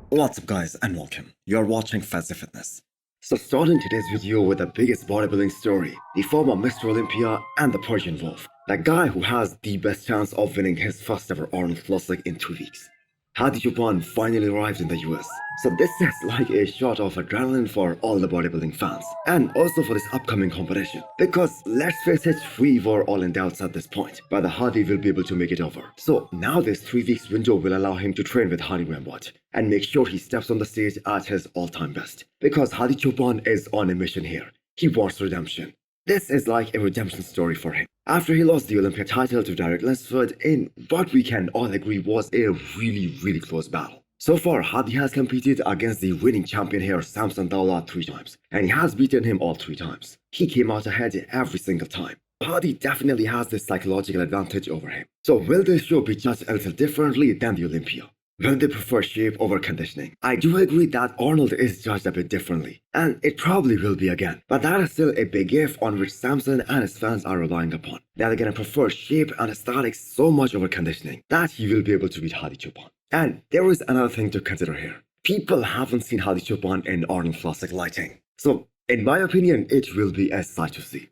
What's up guys and welcome. You're watching Fazi Fitness. So starting today's video with the biggest bodybuilding story, the former Mr. Olympia and the Persian Wolf, the guy who has the best chance of winning his first ever Arnold Classic in 2 weeks. Hadi Choopan finally arrived in the US. So this is like a shot of adrenaline for all the bodybuilding fans and also for this upcoming competition. Because let's face it, we were all in doubts at this point whether Hadi will be able to make it over. So now this 3 weeks window will allow him to train with Hadi Brandao and make sure he steps on the stage at his all-time best. Because Hadi Choopan is on a mission here. He wants redemption. This is like a redemption story for him. After he lost the Olympia title to Derek Lunsford in what we can all agree was a really close battle. So far, Hadi has competed against the winning champion here, Samson 3 times, and he has beaten him all 3 times. He came out ahead every single time. Hadi definitely has this psychological advantage over him. So will this show be judged a little differently than the Olympia? Will they prefer shape over conditioning? I do agree that Arnold is judged a bit differently, and it probably will be again. But that is still a big if on which Samson and his fans are relying upon. That they're gonna prefer shape and aesthetics so much over conditioning that he will be able to beat Hadi Choopan. And there is another thing to consider here. People haven't seen Hadi Choopan in Arnold Classic lighting. So, in my opinion, it will be a sight to see.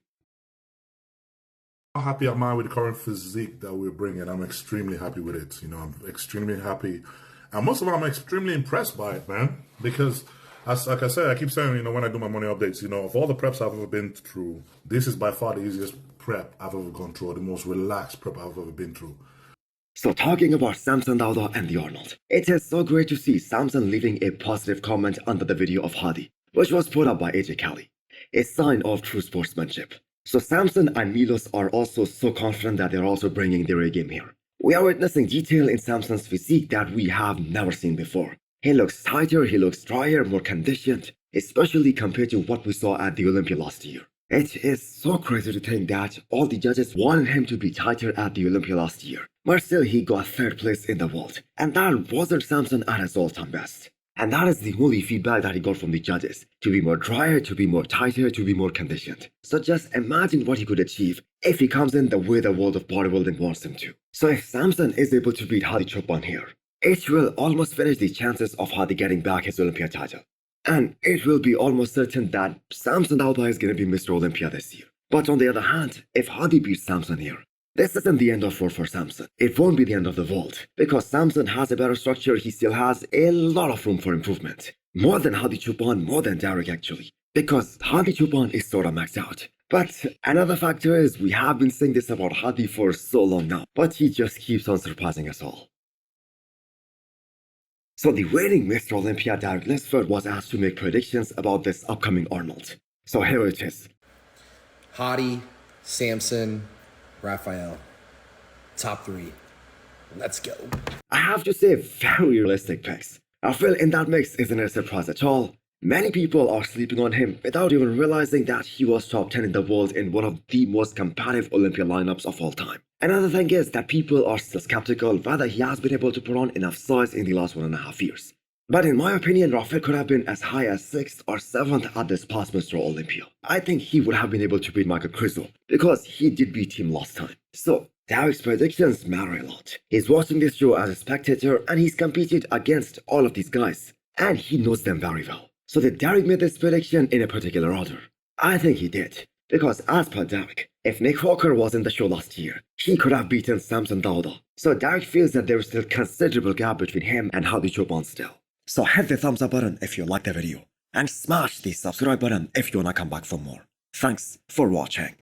How happy am I with the current physique that we're bringing? I'm extremely happy with it. I'm extremely happy. And most of all, I'm extremely impressed by it, man. Because, like I said, I keep saying, when I do my morning updates, of all the preps I've ever been through, this is by far the easiest prep I've ever gone through, or the most relaxed prep I've ever been through. So talking about Samson Dauda and the Arnold, it is so great to see Samson leaving a positive comment under the video of Hadi, which was put up by AJ Kelly. A sign of true sportsmanship. So Samson and Milos are also so confident that they're also bringing their A game here. We are witnessing detail in Samson's physique that we have never seen before. He looks tighter, he looks drier, more conditioned, especially compared to what we saw at the Olympia last year. It is so crazy to think that all the judges wanted him to be tighter at the Olympia last year, but still he got 3rd place in the world, and that wasn't Samson at his all-time best. And that is the only feedback that he got from the judges, to be more drier, to be more tighter, to be more conditioned. So just imagine what he could achieve if he comes in the way the world of bodybuilding wants him to. So if Samson is able to beat Hadi Choopan here, it will almost finish the chances of Hadi getting back his Olympia title. And it will be almost certain that Samson Dauda is going to be Mr. Olympia this year. But on the other hand, if Hadi beats Samson here, this isn't the end of road for Samson. It won't be the end of the world. Because Samson has a better structure, he still has a lot of room for improvement. More than Hadi Choopan, more than Derek actually. Because Hadi Choopan is sorta maxed out. But another factor is we have been saying this about Hadi for so long now. But he just keeps on surprising us all. So the reigning Mr. Olympia Derek Lunsford was asked to make predictions about this upcoming Arnold. So here it is. Hadi, Samson, Rafael. Top 3. Let's go. I have to say, very realistic picks. Rafael in that mix isn't a surprise at all. Many people are sleeping on him without even realizing that he was top 10 in the world in one of the most competitive Olympia lineups of all time. Another thing is that people are still skeptical whether he has been able to put on enough size in the last 1.5 years. But in my opinion, Rafael could have been as high as 6th or 7th at this past Mr. Olympia. I think he would have been able to beat Michael Krizo because he did beat him last time. So, Derek's predictions matter a lot. He's watching this show as a spectator and he's competed against all of these guys. And he knows them very well. So did Derek make this prediction in a particular order? I think he did. Because as per Derek, if Nick Walker was in the show last year, he could have beaten Samson Dauda. So Derek feels that there is still considerable gap between him and Hadi Choopan still. So hit the thumbs up button if you liked the video and smash the subscribe button if you wanna come back for more. Thanks for watching.